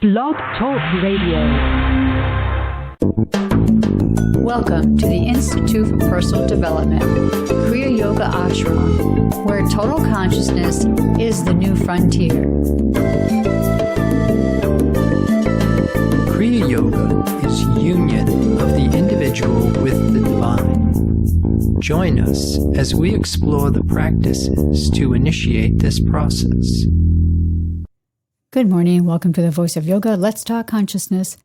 Blog Talk Radio. Welcome to the Institute for Personal Development, Kriya Yoga Ashram, where total consciousness is the new frontier. Kriya Yoga is union of the individual with the divine. Join us as we explore the practices to initiate this process. Good morning. Welcome to the Voice of Yoga. Let's Talk Consciousness.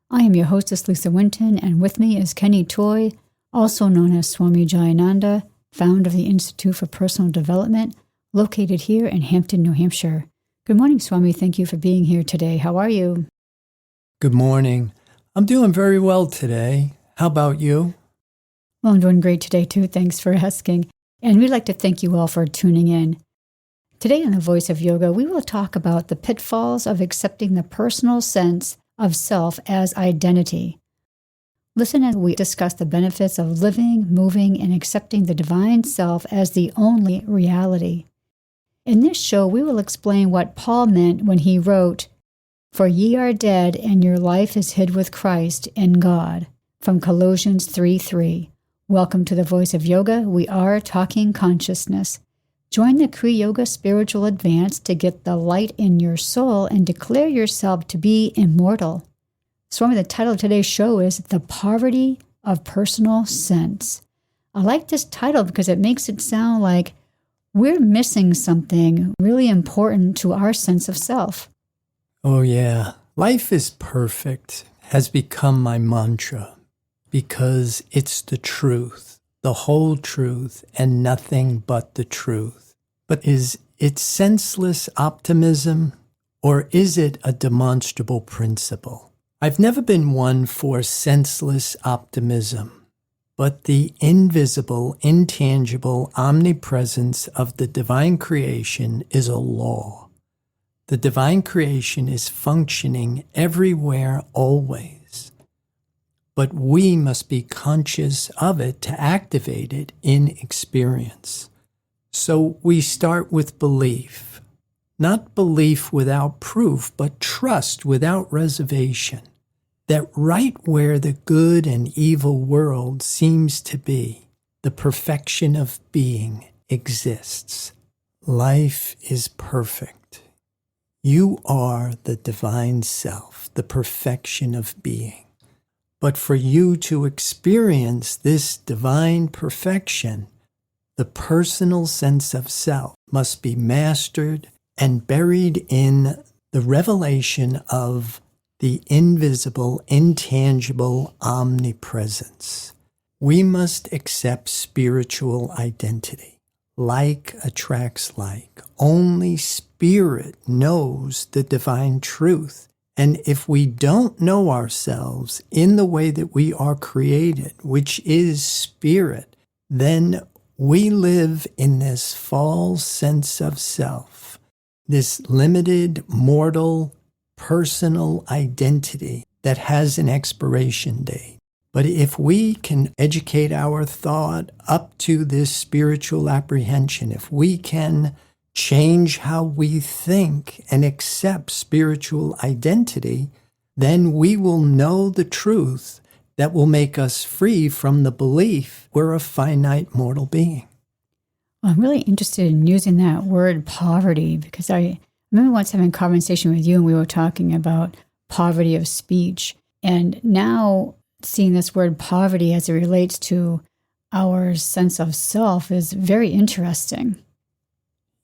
I am your hostess, Lisa Winton, and with me is Kenny Toy, also known as Swami Jayananda, founder of the Institute for Personal Development, located here in Hampton, New Hampshire. Good morning, Swami. Thank you for being here today. How are you? Good morning. I'm doing very well today. How about you? Well, I'm doing great today, too. Thanks for asking. And we'd like to thank you all for tuning in. Today on The Voice of Yoga, we will talk about the pitfalls of accepting the personal sense of self as identity. Listen as we discuss the benefits of living, moving, and accepting the divine self as the only reality. In this show, we will explain what Paul meant when he wrote, "For ye are dead, and your life is hid with Christ in God," from Colossians 3:3. Welcome to The Voice of Yoga. We are talking consciousness. Join the Kriya Yoga Spiritual Advance to get the light in your soul and declare yourself to be immortal. Swami, the title of today's show is The Poverty of Personal Sense. I like this title because it makes it sound like we're missing something really important to our sense of self. Oh yeah, life is perfect has become my mantra because it's the truth. The whole truth and nothing but the truth. But is it senseless optimism or is it a demonstrable principle? I've never been one for senseless optimism, but the invisible, intangible omnipresence of the divine creation is a law. The divine creation is functioning everywhere, always. But we must be conscious of it to activate it in experience. So we start with belief. Not belief without proof, but trust without reservation. That right where the good and evil world seems to be, the perfection of being exists. Life is perfect. You are the divine self, the perfection of being. But for you to experience this divine perfection, the personal sense of self must be mastered and buried in the revelation of the invisible, intangible omnipresence. We must accept spiritual identity. Like attracts like. Only spirit knows the divine truth. And if we don't know ourselves in the way that we are created, which is spirit, then we live in this false sense of self, this limited, mortal, personal identity that has an expiration date. But if we can educate our thought up to this spiritual apprehension, if we can change how we think and accept spiritual identity, then we will know the truth that will make us free from the belief we're a finite mortal being. Well, I'm really interested in using that word poverty because I remember once having a conversation with you and we were talking about poverty of speech. And now seeing this word poverty as it relates to our sense of self is very interesting.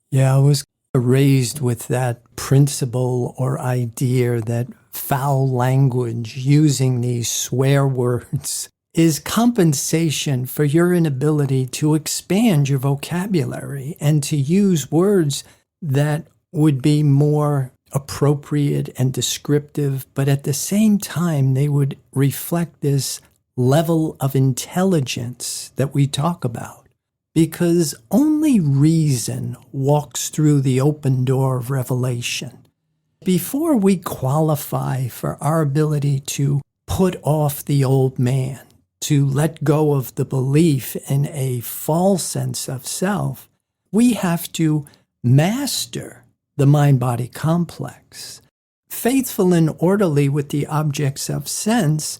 Yeah, I was raised with that principle or idea that foul language, using these swear words, is compensation for your inability to expand your vocabulary and to use words that would be more appropriate and descriptive, but at the same time, they would reflect this level of intelligence that we talk about. Because only reason walks through the open door of revelation. Before we qualify for our ability to put off the old man, to let go of the belief in a false sense of self, we have to master the mind-body complex. faithful and orderly with the objects of sense,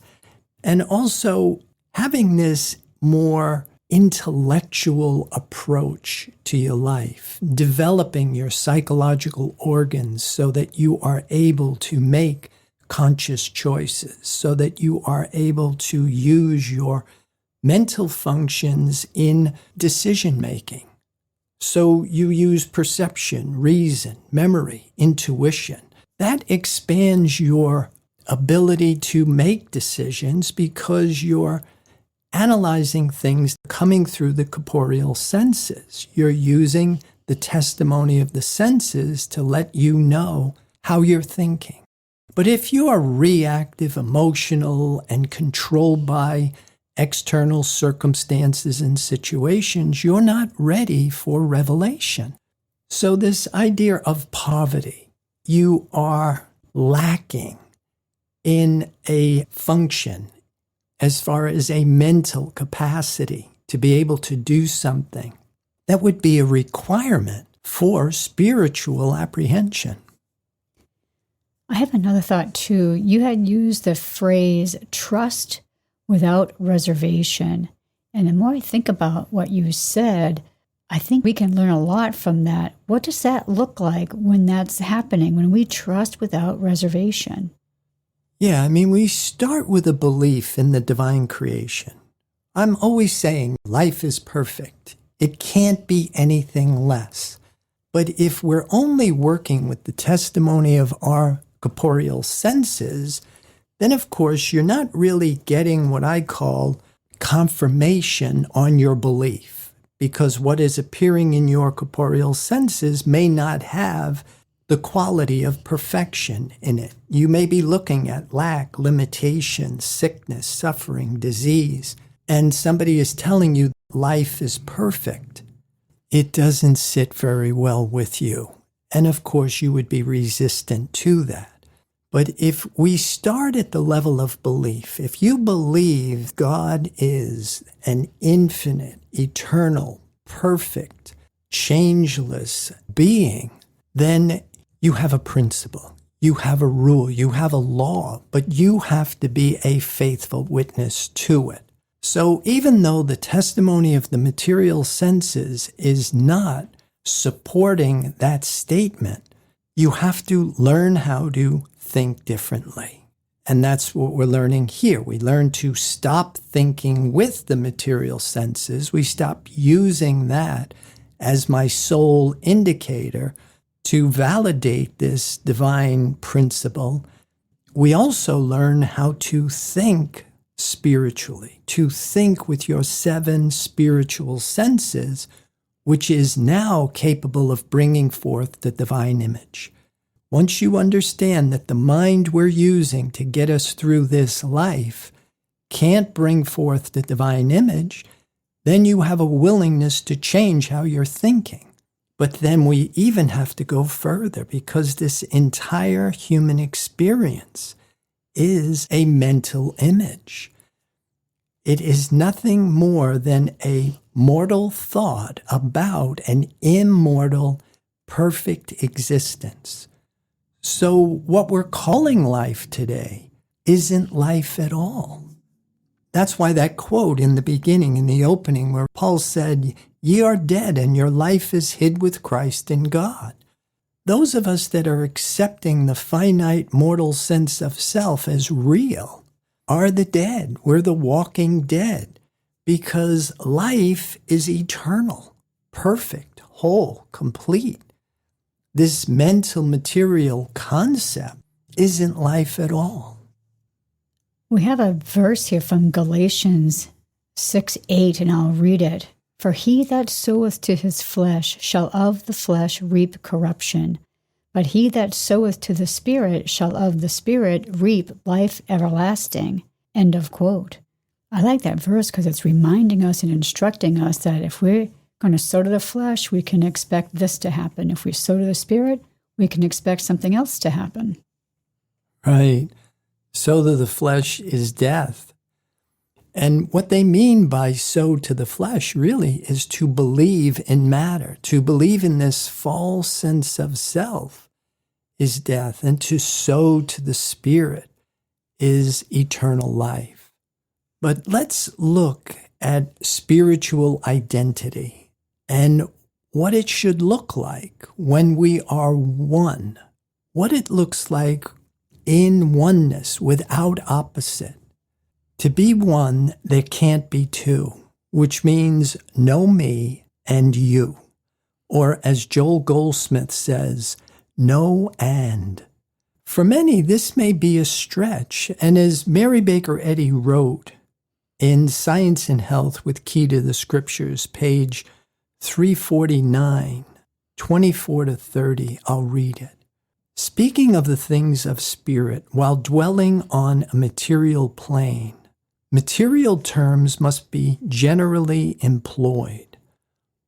and also having this more intellectual approach to your life, developing your psychological organs so that you are able to make conscious choices, so that you are able to use your mental functions in decision making. So you use perception, reason, memory, intuition. That expands your ability to make decisions because you're analyzing things coming through the corporeal senses. You're using the testimony of the senses to let you know how you're thinking. But if you are reactive, emotional, and controlled by external circumstances and situations, you're not ready for revelation. So this idea of poverty, you are lacking in a function as far as a mental capacity to be able to do something that would be a requirement for spiritual apprehension. I have another thought too. You had used the phrase trust without reservation. And the more I think about what you said, I think we can learn a lot from that. What does that look like when that's happening, when we trust without reservation? Yeah, I mean, we start with a belief in the divine creation. I'm always saying life is perfect. It can't be anything less. But if we're only working with the testimony of our corporeal senses, then of course you're not really getting what I call confirmation on your belief, because what is appearing in your corporeal senses may not have the quality of perfection in it. You may be looking at lack, limitation, sickness, suffering, disease, and somebody is telling you life is perfect. It doesn't sit very well with you. And of course, you would be resistant to that. But if we start at the level of belief, if you believe God is an infinite, eternal, perfect, changeless being, then you have a principle, you have a rule, you have a law, but you have to be a faithful witness to it. So even though the testimony of the material senses is not supporting that statement, you have to learn how to think differently. And that's what we're learning here. We learn to stop thinking with the material senses. We stop using that as my sole indicator to validate this divine principle. We also learn how to think spiritually, to think with your 7 spiritual senses, which is now capable of bringing forth the divine image. Once you understand that the mind we're using to get us through this life can't bring forth the divine image, then you have a willingness to change how you're thinking. But then we even have to go further, because this entire human experience is a mental image. It is nothing more than a mortal thought about an immortal, perfect existence. So what we're calling life today isn't life at all. That's why that quote in the beginning, in the opening, where Paul said, "Ye are dead, and your life is hid with Christ in God." Those of us that are accepting the finite mortal sense of self as real are the dead. We're the walking dead, because life is eternal, perfect, whole, complete. This mental material concept isn't life at all. We have a verse here from Galatians 6:8, and I'll read it. For he that soweth to his flesh shall of the flesh reap corruption, but he that soweth to the Spirit shall of the Spirit reap life everlasting. End of quote. I like that verse because it's reminding us and instructing us that if we're going to sow to the flesh, we can expect this to happen. If we sow to the Spirit, we can expect something else to happen. Right. Sow to the flesh is death. And what they mean by sow to the flesh really is to believe in matter, to believe in this false sense of self. is death, and to sow to the Spirit is eternal life. But let's look at spiritual identity and what it should look like when we are one, what it looks like in oneness without opposite. To be one, there can't be two, which means no me and you. Or as Joel Goldsmith says, no and. For many, this may be a stretch, and as Mary Baker Eddy wrote in Science and Health with Key to the Scriptures, page 349, 24 to 30, I'll read it. Speaking of the things of spirit while dwelling on a material plane, material terms must be generally employed.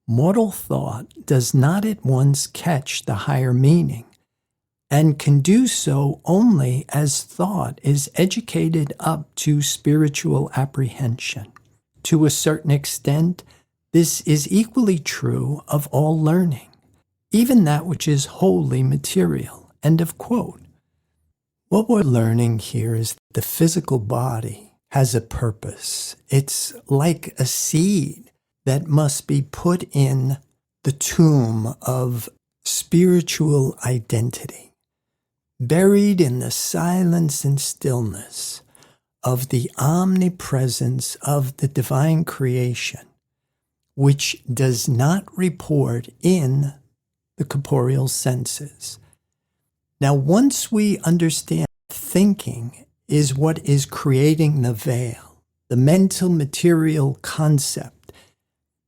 Mortal thought does not at once catch the higher meaning, and can do so only as thought is educated up to spiritual apprehension. To a certain extent, this is equally true of all learning, even that which is wholly material. End of quote. What we're learning here is that the physical body has a purpose. It's like a seed that must be put in the tomb of spiritual identity, buried in the silence and stillness of the omnipresence of the divine creation, which does not report in the corporeal senses. Now, once we understand thinking is what is creating the veil, the mental material concept,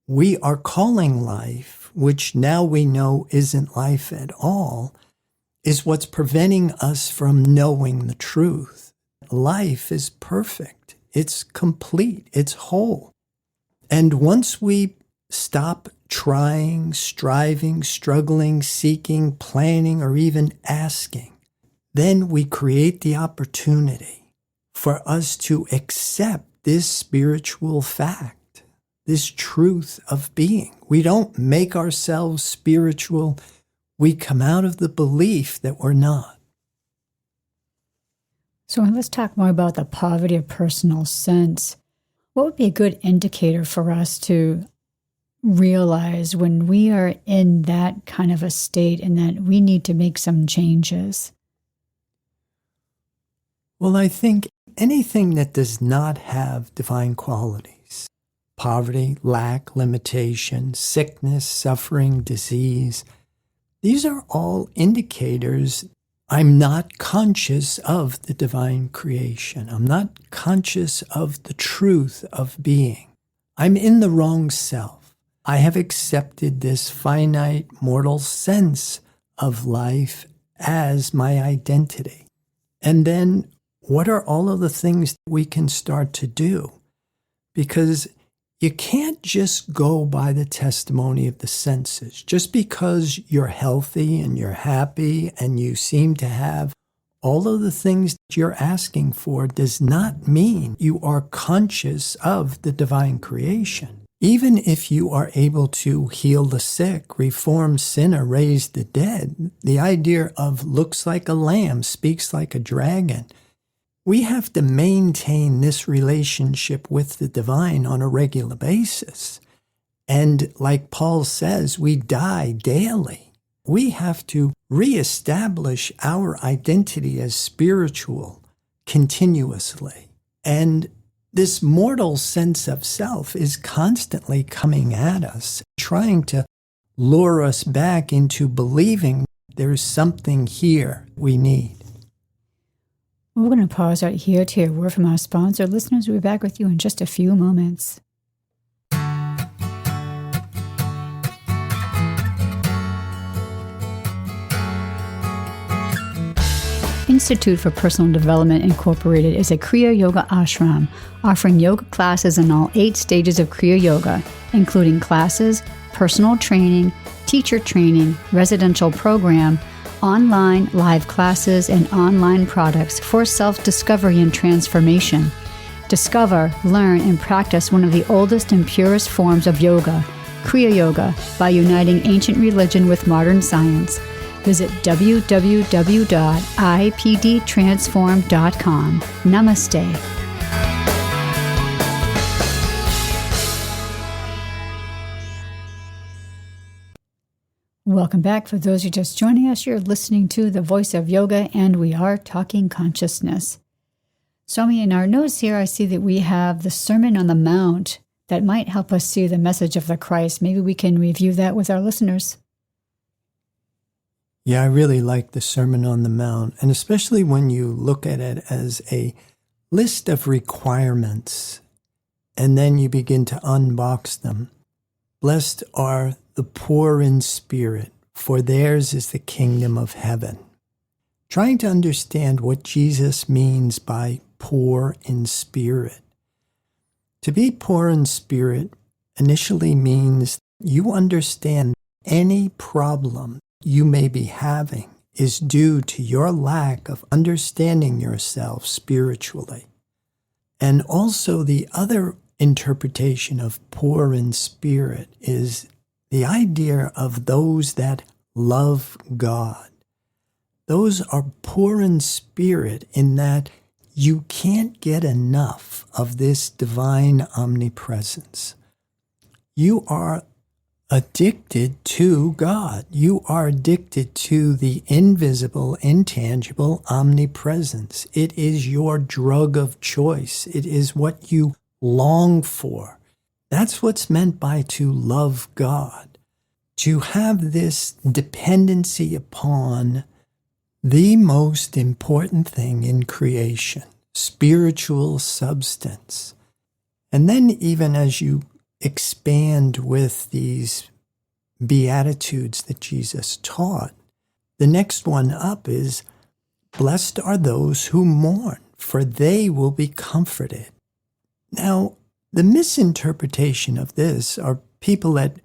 we are calling life, which now we know isn't life at all, is what's preventing us from knowing the truth. Life is perfect. It's complete. It's whole. And once we stop trying, striving, struggling, seeking, planning, or even asking, then we create the opportunity for us to accept this spiritual fact, this truth of being. We don't make ourselves spiritual. We come out of the belief that we're not. So let's talk more about the poverty of personal sense. What would be a good indicator for us to realize when we are in that kind of a state and that we need to make some changes? Well, I think anything that does not have divine qualities, poverty, lack, limitation, sickness, suffering, disease, these are all indicators I'm not conscious of the divine creation. I'm not conscious of the truth of being. I'm in the wrong self. I have accepted this finite mortal sense of life as my identity. And then what are all of the things that we can start to do? Because you can't just go by the testimony of the senses. Just because you're healthy and you're happy and you seem to have all of the things that you're asking for does not mean you are conscious of the divine creation. Even if you are able to heal the sick, reform sinner, raise the dead, the idea of looks like a lamb, speaks like a dragon, we have to maintain this relationship with the divine on a regular basis. And like Paul says, we die daily. We have to reestablish our identity as spiritual continuously. And this mortal sense of self is constantly coming at us, trying to lure us back into believing there's something here we need. We're going to pause right here to hear a word from our sponsor. Listeners, we'll be back with you in just a few moments. Institute for Personal Development Incorporated is a Kriya Yoga ashram offering yoga classes in all 8 stages of Kriya Yoga, including classes, personal training, teacher training, residential program, online live classes, and online products for self-discovery and transformation. Discover, learn, and practice one of the oldest and purest forms of yoga, Kriya Yoga, by uniting ancient religion with modern science. Visit www.ipdtransform.com. Namaste. Welcome back. For those who are just joining us, you're listening to The Voice of Yoga, and we are talking consciousness. Swami, in our notes here, I see that we have the Sermon on the Mount that might help us see the message of the Christ. Maybe we can review that with our listeners. Yeah, I really like the Sermon on the Mount, and especially when you look at it as a list of requirements, and then you begin to unbox them. Blessed are the poor in spirit, for theirs is the kingdom of heaven. Trying to understand what Jesus means by poor in spirit. To be poor in spirit initially means you understand any problem you may be having is due to your lack of understanding yourself spiritually. And also the other interpretation of poor in spirit is the idea of those that love God. Those are poor in spirit in that you can't get enough of this divine omnipresence. You are addicted to God. You are addicted to the invisible, intangible omnipresence. It is your drug of choice. It is what you long for. That's what's meant by to love God. To have this dependency upon the most important thing in creation, spiritual substance. And then even as you expand with these Beatitudes that Jesus taught, the next one up is, blessed are those who mourn, for they will be comforted. Now, the misinterpretation of this are people that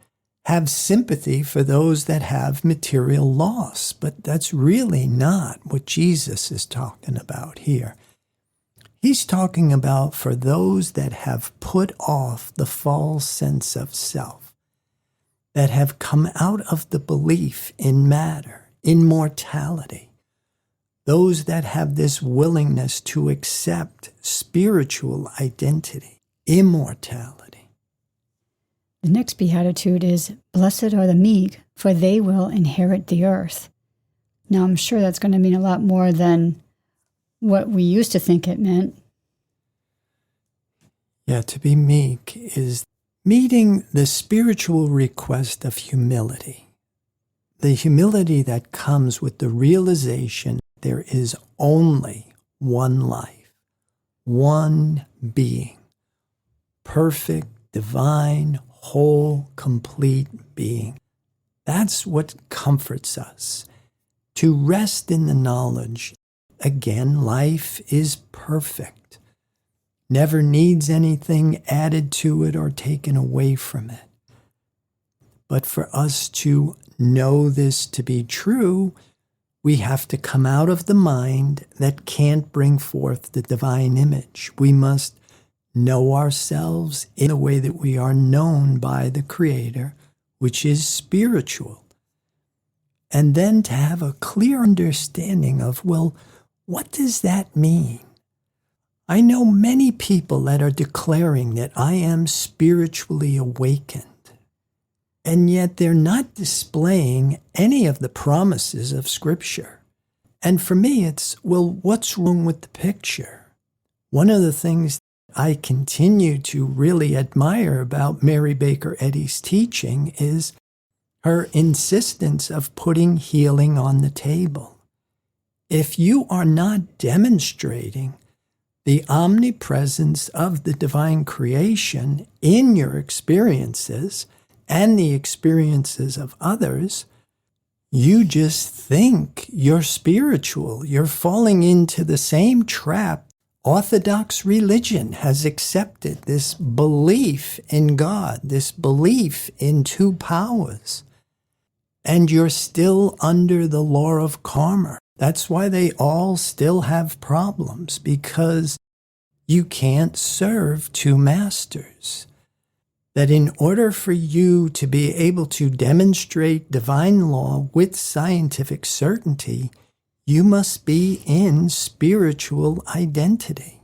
have sympathy for those that have material loss, but that's really not what Jesus is talking about here. He's talking about for those that have put off the false sense of self, that have come out of the belief in matter, in mortality, those that have this willingness to accept spiritual identity, immortality. The next beatitude is, blessed are the meek, for they will inherit the earth. Now, I'm sure that's going to mean a lot more than what we used to think it meant. Yeah, to be meek is meeting the spiritual request of humility. The humility that comes with the realization there is only one life, one being, perfect, divine, whole, complete being. That's what comforts us. To rest in the knowledge, again, life is perfect. Never needs anything added to it or taken away from it. But for us to know this to be true, we have to come out of the mind that can't bring forth the divine image. We must know ourselves in a way that we are known by the Creator, which is spiritual. And then to have a clear understanding of, well, what does that mean? I know many people that are declaring that I am spiritually awakened, and yet they're not displaying any of the promises of Scripture. And for me, it's, well, what's wrong with the picture? One of the things I continue to really admire about Mary Baker Eddy's teaching is her insistence of putting healing on the table. If you are not demonstrating the omnipresence of the divine creation in your experiences and the experiences of others, you just think you're spiritual. You're falling into the same trap Orthodox religion has accepted, this belief in God, this belief in two powers. And you're still under the law of karma. That's why they all still have problems, because you can't serve two masters. that in order for you to be able to demonstrate divine law with scientific certainty, you must be in spiritual identity.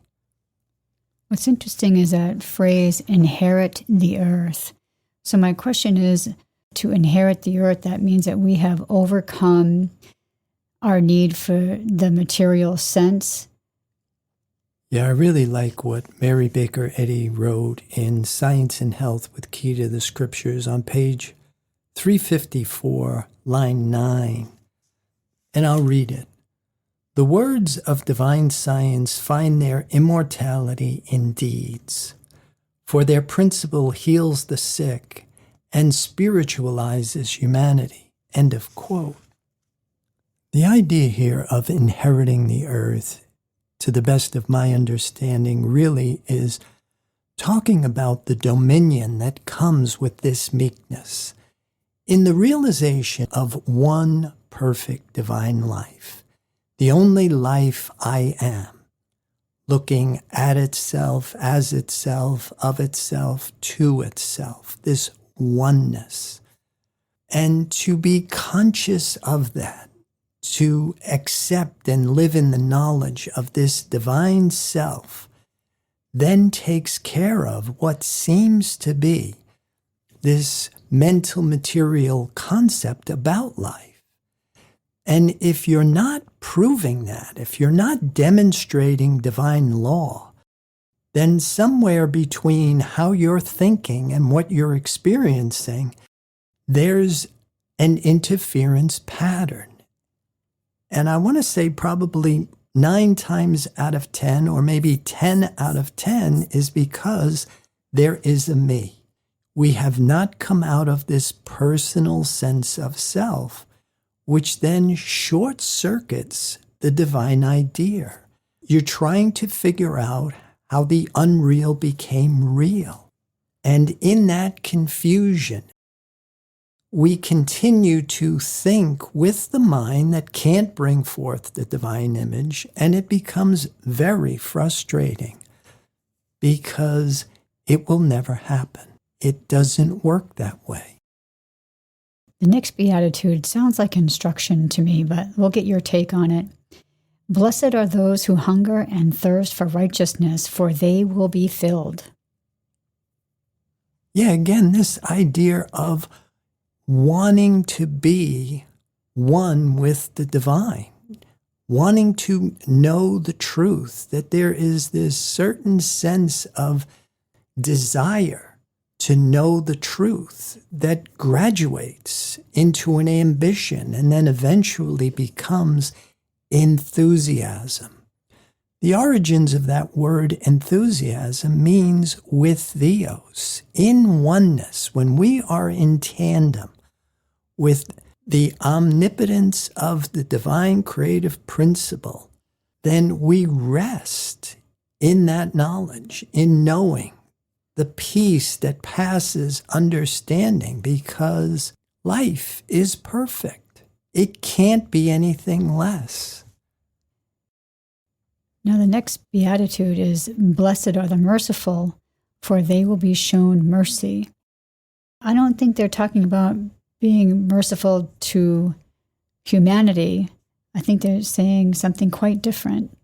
What's interesting is that phrase, inherit the earth. So my question is, to inherit the earth, that means that we have overcome our need for the material sense. Yeah, I really like what Mary Baker Eddy wrote in Science and Health with Key to the Scriptures on page 354, line 9. And I'll read it. The words of divine science find their immortality in deeds, for their principle heals the sick and spiritualizes humanity. End of quote. The idea here of inheriting the earth, to the best of my understanding, really is talking about the dominion that comes with this meekness in the realization of one perfect divine life, the only life I am, looking at itself, as itself, of itself, to itself, this oneness. And to be conscious of that, to accept and live in the knowledge of this divine self, then takes care of what seems to be this mental material concept about life. And if you're not proving that, if you're not demonstrating divine law, then somewhere between how you're thinking and what you're experiencing, there's an interference pattern. And I want to say probably 9 times out of 10, or maybe 10 out of 10, is because there is a me. We have not come out of this personal sense of self, which then short circuits the divine idea. You're trying to figure out how the unreal became real. And in that confusion, we continue to think with the mind that can't bring forth the divine image, and it becomes very frustrating because it will never happen. It doesn't work that way. The next beatitude sounds like instruction to me, but we'll get your take on it. Blessed are those who hunger and thirst for righteousness, for they will be filled. Yeah, again, this idea of wanting to be one with the divine, wanting to know the truth, that there is this certain sense of desire to know the truth that graduates into an ambition and then eventually becomes enthusiasm. The origins of that word enthusiasm means with theos, in oneness. When we are in tandem with the omnipotence of the divine creative principle, then we rest in that knowledge, in knowing the peace that passes understanding, because life is perfect. It can't be anything less. Now, the next beatitude is, blessed are the merciful, for they will be shown mercy. I don't think they're talking about being merciful to humanity. I think they're saying something quite different.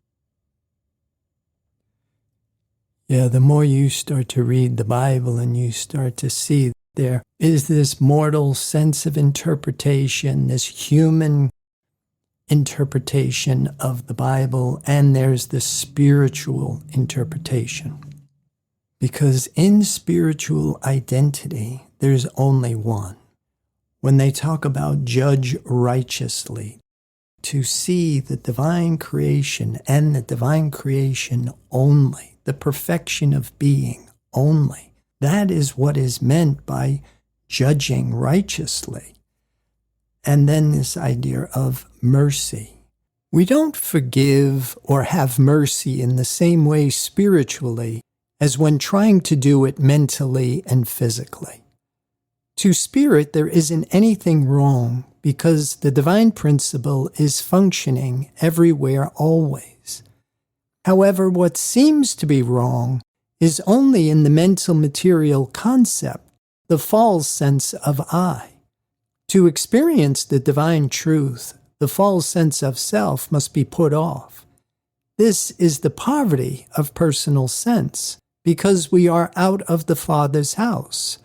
Yeah, the more you start to read the Bible and you start to see there is this mortal sense of interpretation, this human interpretation of the Bible, and there's the spiritual interpretation. Because in spiritual identity, there's only one. When they talk about judge righteously, to see the divine creation and the divine creation only, the perfection of being only, that is what is meant by judging righteously. And then this idea of mercy. We don't forgive or have mercy in the same way spiritually as when trying to do it mentally and physically. To spirit, there isn't anything wrong because the divine principle is functioning everywhere always. However, what seems to be wrong is only in the mental material concept, the false sense of I. To experience the divine truth, the false sense of self must be put off. This is the poverty of personal sense, because we are out of the Father's house,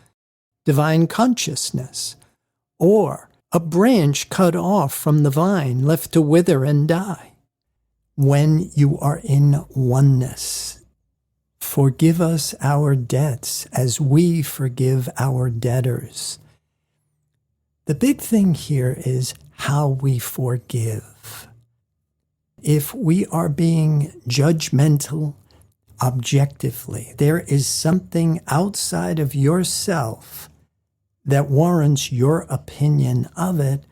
divine consciousness, or a branch cut off from the vine left to wither and die. When you are in oneness, forgive us our debts as we forgive our debtors. The big thing here is how we forgive. If we are being judgmental objectively, there is something outside of yourself that warrants your opinion of it,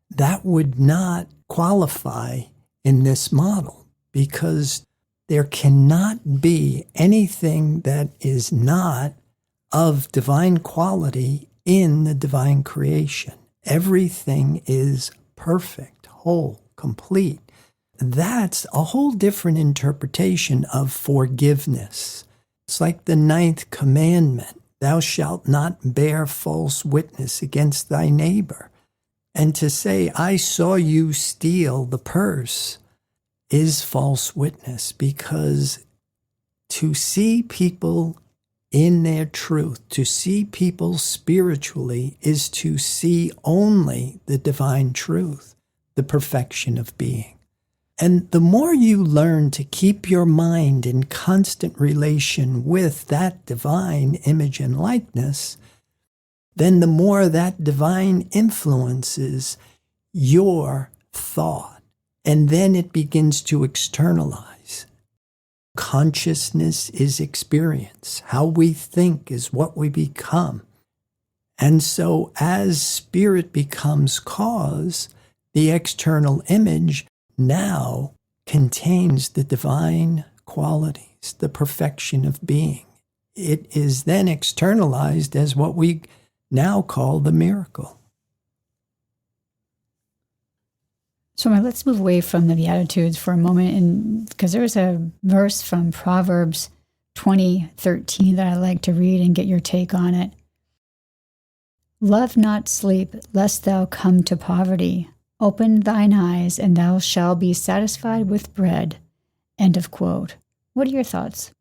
that would not qualify in this model, because there cannot be anything that is not of divine quality in the divine creation. Everything is perfect, whole, complete. That's a whole different interpretation of forgiveness. It's like the 9th commandment, thou shalt not bear false witness against thy neighbor. And to say, I saw you steal the purse, is false witness, because to see people in their truth, to see people spiritually, is to see only the divine truth, the perfection of being. And the more you learn to keep your mind in constant relation with that divine image and likeness, then the more that divine influences your thought. And then it begins to externalize. Consciousness is experience. How we think is what we become. And so as spirit becomes cause, the external image now contains the divine qualities, the perfection of being. It is then externalized as what we now call the miracle. So let's move away from the Beatitudes for a moment, and because there's a verse from Proverbs 20:13 that I like to read and get your take on it. Love not sleep, lest thou come to poverty. Open thine eyes, and thou shalt be satisfied with bread. End of quote. What are your thoughts?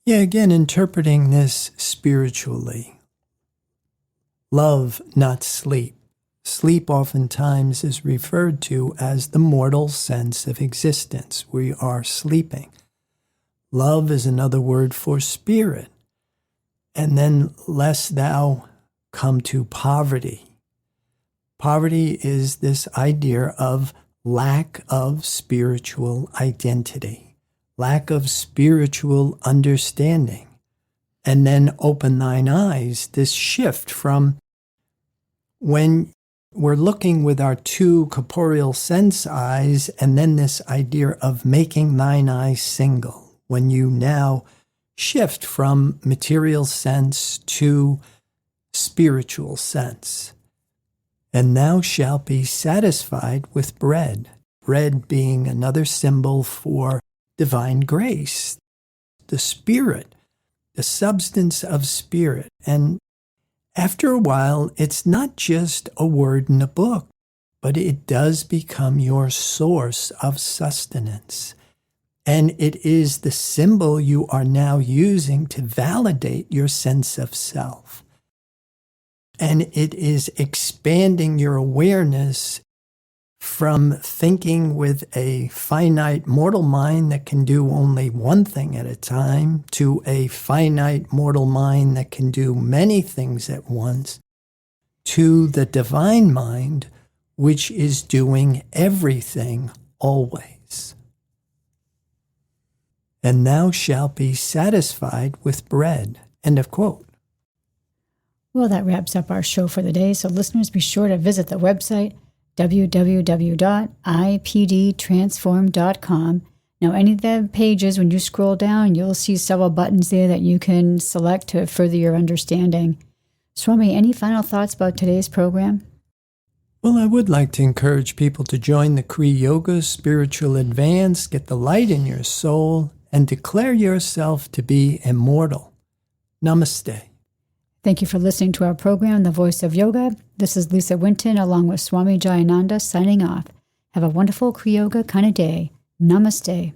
Yeah, again, interpreting this spiritually. Love, not sleep. Sleep oftentimes is referred to as the mortal sense of existence. We are sleeping. Love is another word for spirit. And then, lest thou come to poverty. Poverty is this idea of lack of spiritual identity, lack of spiritual understanding. And then open thine eyes, this shift from when we're looking with our 2 corporeal sense eyes, and then this idea of making thine eyes single, when you now shift from material sense to spiritual sense. And thou shalt be satisfied with bread. Bread being another symbol for divine grace, the spirit, the substance of spirit. And after a while, it's not just a word in a book, but it does become your source of sustenance. And it is the symbol you are now using to validate your sense of self. And it is expanding your awareness from thinking with a finite mortal mind that can do only one thing at a time to a finite mortal mind that can do many things at once, to the divine mind, which is doing everything always. And thou shalt be satisfied with bread. End of quote. Well, that wraps up our show for the day. So listeners, be sure to visit the website, www.ipdtransform.com. Now, any of the pages, when you scroll down, you'll see several buttons there that you can select to further your understanding. Swami, any final thoughts about today's program? Well, I would like to encourage people to join the Kriya Yoga Spiritual Advance, get the light in your soul, and declare yourself to be immortal. Namaste. Thank you for listening to our program, The Voice of Yoga. This is Lisa Winton along with Swami Jayananda signing off. Have a wonderful Kriya Yoga kind of day. Namaste.